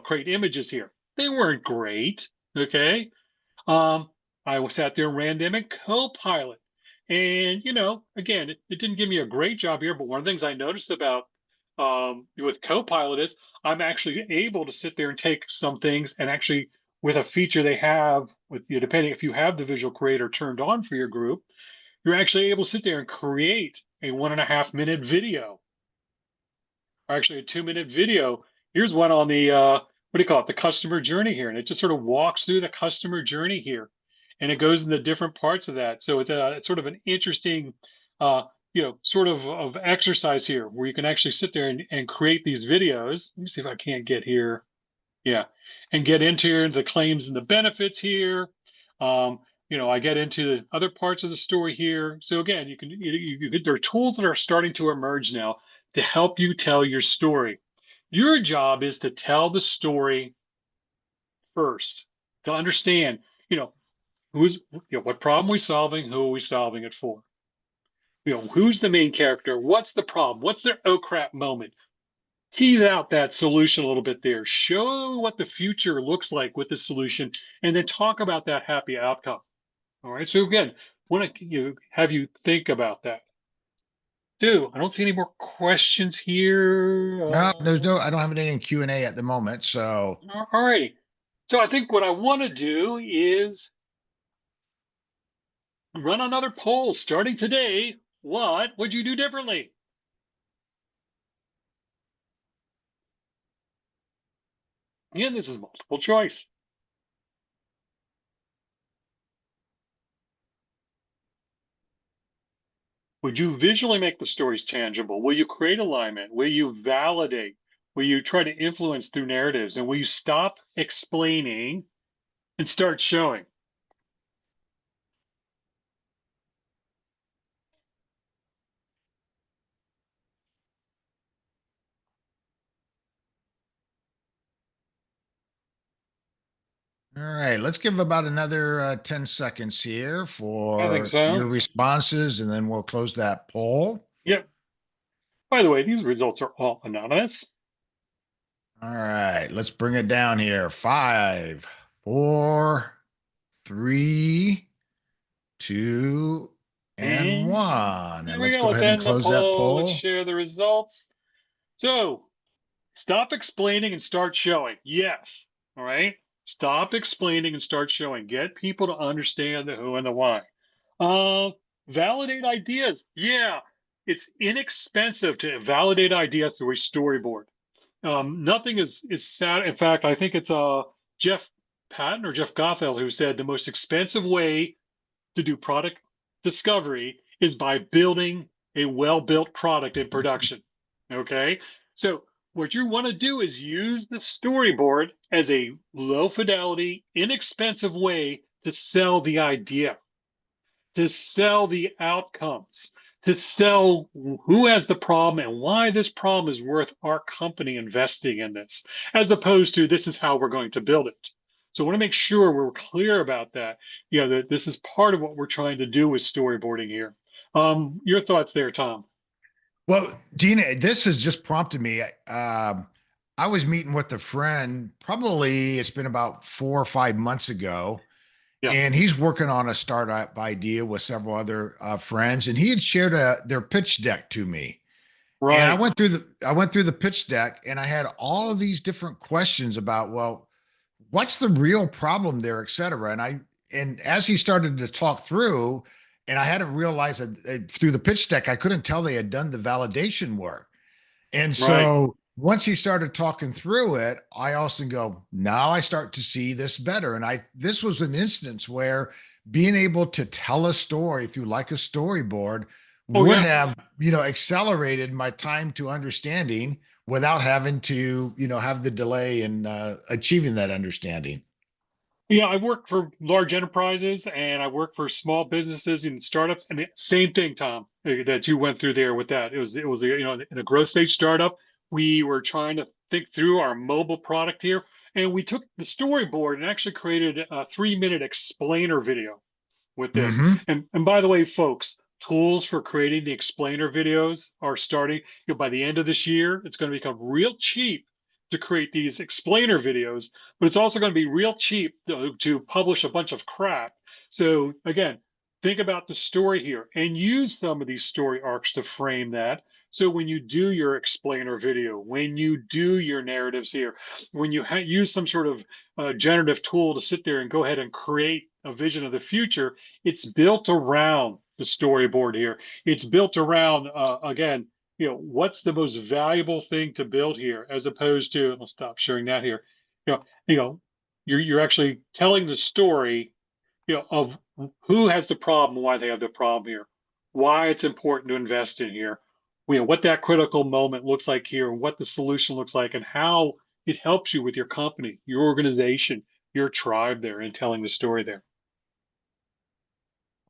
create images here. They weren't great. Okay. um, I sat there and ran them in Copilot. And, again, it didn't give me a great job here, but one of the things I noticed about with Copilot is I'm actually able to sit there and take some things and actually, with a feature they have, depending if you have the visual creator turned on for your group, you're actually able to sit there and create a 1.5 minute video, or actually a 2 minute video. Here's one on the what do you call it, the customer journey here, and it just sort of walks through the customer journey here, and it goes into different parts of that. So it's sort of an interesting sort of exercise here where you can actually sit there and create these videos. Let me see if I can't get here. Yeah, and get into the claims and the benefits here. I get into other parts of the story here. So again, there are tools that are starting to emerge now to help you tell your story. Your job is to tell the story first, to understand, you know, what problem we solving, who are we solving it for? Who's the main character? What's the problem? What's their oh crap moment? Tease out that solution a little bit there. Show what the future looks like with the solution, and then talk about that happy outcome. All right. So again, want to have you think about that. I don't see any more questions here. No, I don't have any in Q&A at the moment. So, All righty. So I think what I want to do is run another poll starting today. What would you do differently? Again, this is multiple choice. Would you visually make the stories tangible? Will you create alignment? Will you validate? Will you try to influence through narratives? And will you stop explaining and start showing? all right, let's give about another 10 seconds here I think for your so. responses, and then we'll close that poll. Yep. By the way, these results are all anonymous. All right, let's bring it down here. 5, 4, 3, 2, and And 1. there And we let's go. go Let's ahead and end the close that poll. Let's poll. share the results. So stop explaining and start showing. Yes. All right. Stop explaining and start showing. Get people to understand the who and the why. Uh, Validate ideas. Yeah. It's inexpensive to validate idea through a storyboard. Nothing is sad. In fact, I think it's Jeff Patton or Jeff Goffel who said the most expensive way to do product discovery is by building a well-built product in production. Okay. So what you want to do is use the storyboard as a low fidelity, inexpensive way to sell the idea, to sell the outcomes, to sell who has the problem and why this problem is worth our company investing in this, as opposed to this is how we're going to build it. So I want to make sure we're clear about that. That this is part of what we're trying to do with storyboarding here. Your thoughts there, Tom? Well, Dina, this has just prompted me. I was meeting with a friend, probably it's been about 4 or 5 months ago, Yeah, and he's working on a startup idea with several other friends, and he had shared their pitch deck to me. And right, I went through the pitch deck, and I had all of these different questions about, well, what's the real problem there, et cetera. And as he started to talk through, and I hadn't realized that through the pitch deck, I couldn't tell they had done the validation work. And right. so once he started talking through it, I also go, now I start to see this better. And this was an instance where being able to tell a story through like a storyboard Oh would yeah. have, accelerated my time to understanding without having to, have the delay in achieving that understanding. Yeah, I work for large enterprises and I work for small businesses and startups. And the same thing, Tom, that you went through there with that. It was in a growth stage startup. We were trying to think through our mobile product here, and we took the storyboard and actually created a 3-minute explainer video with this. Hmm. And by the way, folks, tools for creating the explainer videos are starting. By the end of this year, it's going to become real cheap to create these explainer videos, but it's also going to be real cheap to publish a bunch of crap. So again, think about the story here and use some of these story arcs to frame that. So when you do your explainer video, when you do your narratives here, when you use some sort of generative tool to sit there and go ahead and create a vision of the future, it's built around the storyboard here. It's built around again, what's the most valuable thing to build here, as opposed to, let's stop sharing that here. You know, you're actually telling the story, of who has the problem, why they have the problem here, why it's important to invest in here, what that critical moment looks like here, and what the solution looks like, and how it helps you with your company, your organization, your tribe there, in telling the story there.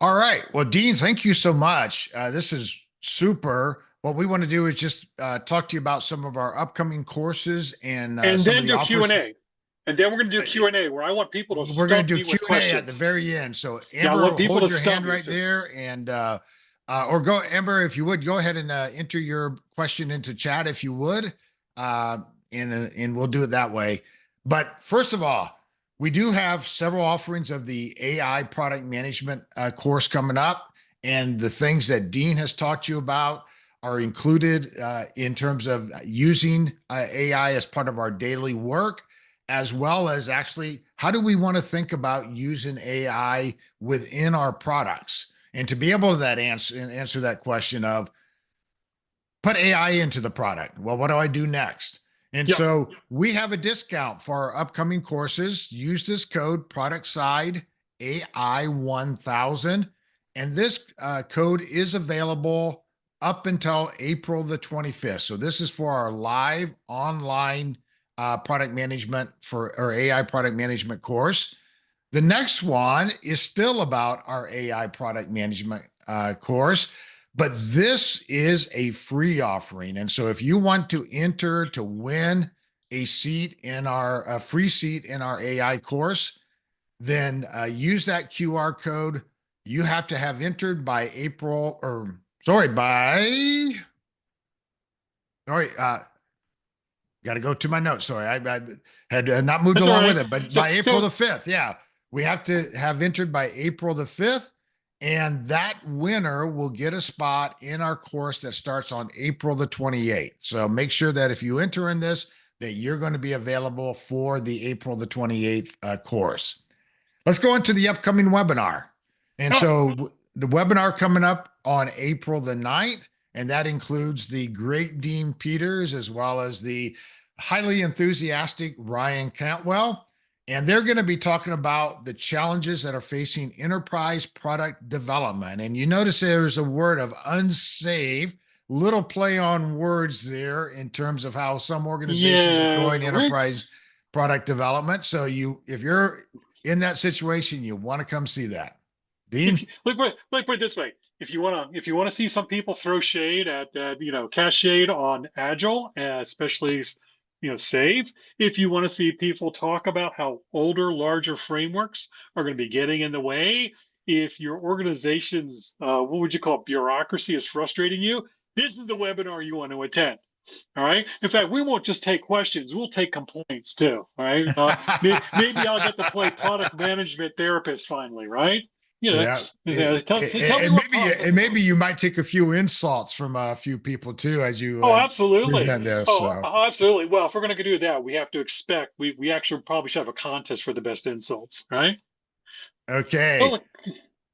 All right. Well, Dean, thank you so much. This is super. What we want to do is just talk to you about some of our upcoming courses and And some of then the do Q and offers. A. And then we're going to do Uh, Q&A where I want people to We're going to stump do me Q with and A at the questions. very end. So Yeah, I Amber, want people hold to your stump hand me, right sir. there, and or go, Amber, if you would go ahead and enter your question into chat if you would, uh, and we'll do it that way. But first of all, we do have several offerings of the AI product management course coming up, and the things that Dean has talked to you about are included in terms of using AI as part of our daily work, as well as actually how do we want to think about using AI within our products. And to be able to that answer that question of put AI into the product. Well, what do I do next? And Yep. so we have a discount for our upcoming courses. Use this code Productside AI 1000. And this code is available up until April the 25th. So this is for our live online product management for our AI product management course. The next one is still about our AI product management course, but this is a free offering. And so if you want to enter to win a free seat in our AI course, then use that QR code. You have to have entered by April, or sorry, sorry, got to go to my notes. Sorry, I had not moved That's all along right. with it, but So, by April so the 5th, yeah, we have to have entered by April the 5th. And that winner will get a spot in our course that starts on April the 28th. So make sure that if you enter in this, that you're going to be available for the April the 28th course. Let's go into the upcoming webinar. And oh, so the webinar coming up on April the 9th, and that includes the great Dean Peters as well as the highly enthusiastic Ryan Cantwell. And they're going to be talking about the challenges that are facing enterprise product development. And you notice there's a word of unsafe, little play on words there in terms of how some organizations are yeah, doing enterprise product development. So if you're in that situation, you want to come see that. if you Dean? put it this way, if you want to see some people throw shade at cast shade on Agile, especially Save. If you want to see people talk about how older, larger frameworks are going to be getting in the way, if your organization's what would you call it, bureaucracy is frustrating you, this is the webinar you want to attend. All right. In fact, we won't just take questions; we'll take complaints too. All right. Maybe I'll get to play product management therapist finally. Right. You know, Yeah. tell me what problems. And maybe you might take a few insults from a few people too as you Oh, absolutely. present this. So, Absolutely. Well, if we're going to do that, we have to expect we actually probably should have a contest for the best insults, right? okay. Oh,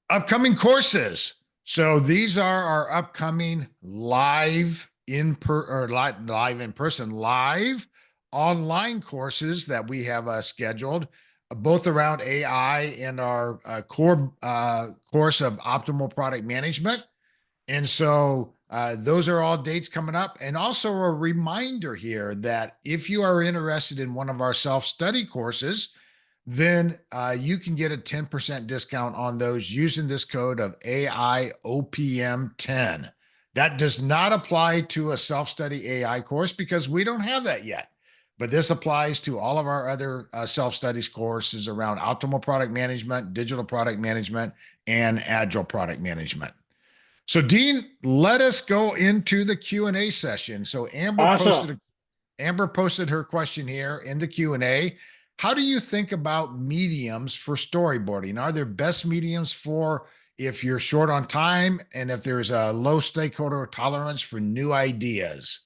Upcoming courses. So these are our upcoming live in person, live online courses that we have scheduled, both around AI and our core course of optimal product management. And so those are all dates coming up. And also a reminder here that if you are interested in one of our self study courses, then you can get a 10% discount on those using this code of AIOPM10. That does not apply to a self study AI course because we don't have that yet. But this applies to all of our other self studies courses around optimal product management, digital product management, and agile product management. So, Dean, let us go into the Q&A session. So, awesome. Amber posted her question here in the Q&A. How do you think about mediums for storyboarding? Are there best mediums for if you're short on time and if there's a low stakeholder tolerance for new ideas?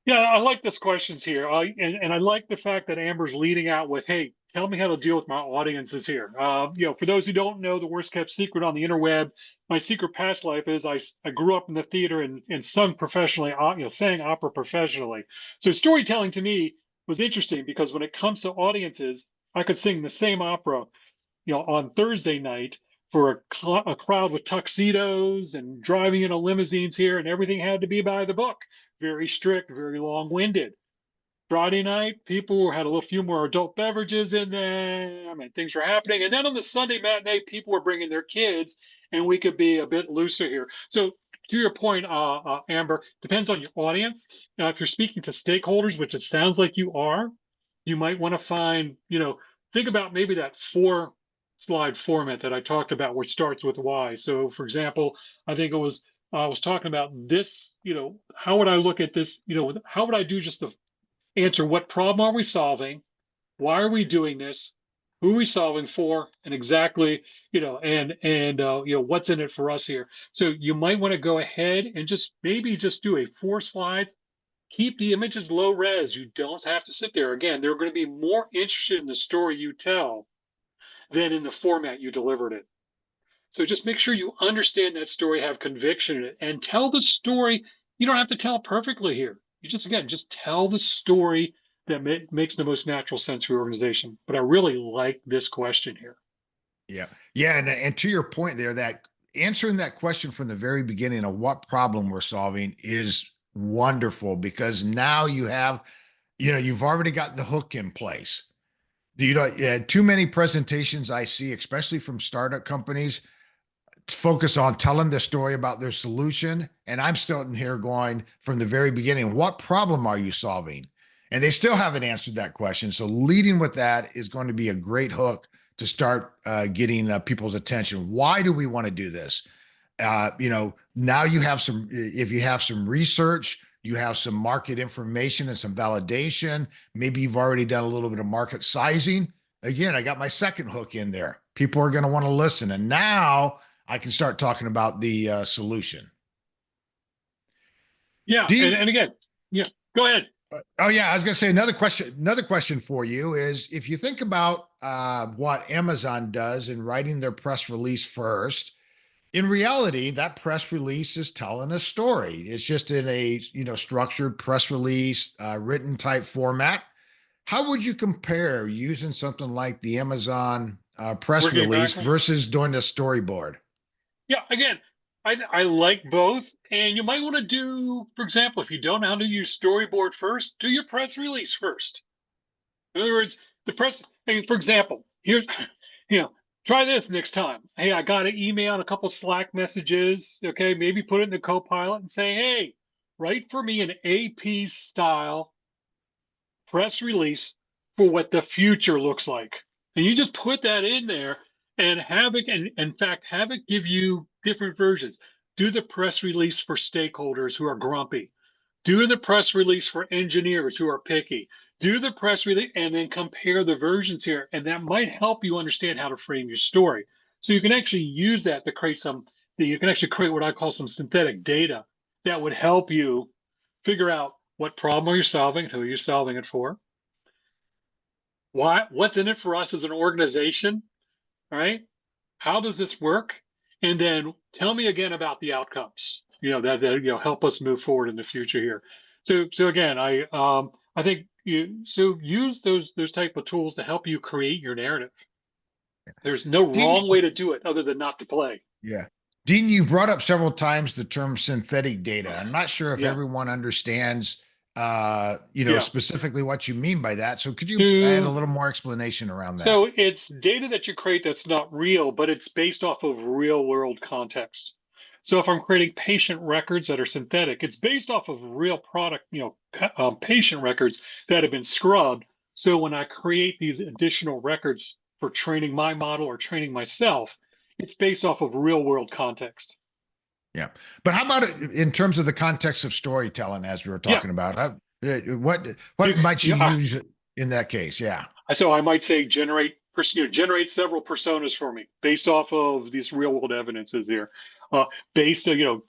Yeah, I like this questions here. And I like the fact that Amber's leading out with, hey, tell me how to deal with my audiences here. For those who don't know, the worst kept secret on the interweb, my secret past life is I grew up in the theater and sung professionally, sang opera professionally. So storytelling to me was interesting because when it comes to audiences, I could sing the same opera on Thursday night for a crowd with tuxedos and driving in a limousines here, and everything had to be by the book, very strict, very long-winded. Friday night, people had a little few more adult beverages in them and things were happening. And then on the Sunday matinee, people were bringing their kids and we could be a bit looser here. So to your point, Amber, depends on your audience. Now, if you're speaking to stakeholders, which it sounds like you are, you might want to find, think about maybe that 4 slide format that I talked about, which starts with why. So for example, I think I was talking about this, how would I look at this? How would I do just the answer what problem are we solving? Why are we doing this? Who are we solving for? And exactly, what's in it for us here. So you might want to go ahead and just do a 4 slides. Keep the images low res. You don't have to sit there. Again, they're going to be more interested in the story you tell than in the format you delivered it. So just make sure you understand that story, have conviction in it, and tell the story. You don't have to tell it perfectly here. You just tell the story that makes the most natural sense for your organization. But I really like this question here. Yeah. Yeah. And to your point there, that answering that question from the very beginning of what problem we're solving is wonderful because now you've already got the hook in place. Too many presentations I see, especially from startup companies, focus on telling the story about their solution. And I'm still in here going from the very beginning, what problem are you solving? And they still haven't answered that question. So leading with that is going to be a great hook to start getting people's attention. Why do we want to do this? Now you have if you have some research, you have some market information and some validation. Maybe you've already done a little bit of market sizing. Again, I got my second hook in there. People are going to want to listen. And now I can start talking about the solution. Yeah, and, Dean, and again, yeah, go ahead. oh yeah, I was going to say another question. Another question for you is if you think about what Amazon does in writing their press release first, in reality, that press release is telling a story. It's just in a structured press release, written type format. How would you compare using something like the Amazon press Working it release backwards. versus doing a storyboard? Yeah, again, I like both. And you might want to do, for example, if you don't know how to use storyboard first, do your press release first. In other words, the press, I mean, for example, here's, you know, try this next time. Hey, I got an email and a couple Slack messages. Okay, maybe put it in the Copilot and say, hey, write for me an AP style press release for what the future looks like. And you just put that in there and have it, and in fact, have it give you different versions. Do the press release for stakeholders who are grumpy. Do the press release for engineers who are picky. Do the press release and then compare the versions here. And that might help you understand how to frame your story. So you can actually use that to create you can actually create what I call some synthetic data that would help you figure out what problem are you solving, who are you solving it for, what's in it for us as an organization, all right? How does this work? And then tell me again about the outcomes, that help us move forward in the future here. So again, I think use those type of tools to help you create your narrative. There's no Dean, wrong way to do it other than not to play. yeah. Dean, you've brought up several times the term synthetic data. I'm not sure if Yeah, everyone understands, yeah. specifically what you mean by that. So could you add a To little more explanation around that? So it's data that you create that's not real, but it's based off of real world context. So if I'm creating patient records that are synthetic, it's based off of real product, patient records that have been scrubbed. So when I create these additional records for training my model or training myself, it's based off of real world context. Yeah. But how about it in terms of the context of storytelling, as we were Yeah, talking about? What you, might you you, use in that case? Yeah. So I might say generate several personas for me based off of these real world evidences here.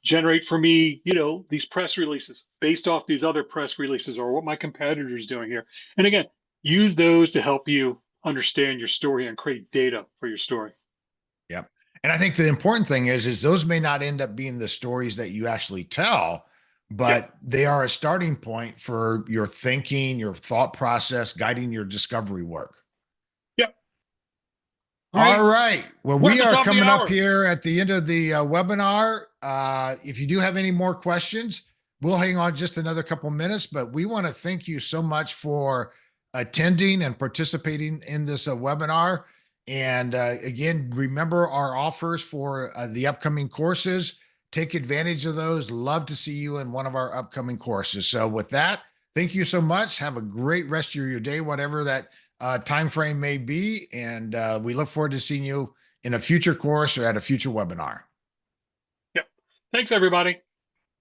Generate for me, these press releases based off these other press releases or what my competitors doing here. And again, use those to help you understand your story and create data for your story. Yep. And I think the important thing is those may not end up being the stories that you actually tell, Yeah, but they are a starting point for your thinking, your thought process, guiding your discovery work. yeah. All All right. right. Well, We're at we the are top of the coming up hour. here at the end of the webinar. If you do have any more questions, we'll hang on just another couple minutes, but we want to thank you so much for attending and participating in this webinar. And again, remember our offers for the upcoming courses. Take advantage of those. Love to see you in one of our upcoming courses. So with that, thank you so much. Have a great rest of your day, whatever that time frame may be. And we look forward to seeing you in a future course or at a future webinar. Yep. Thanks, everybody.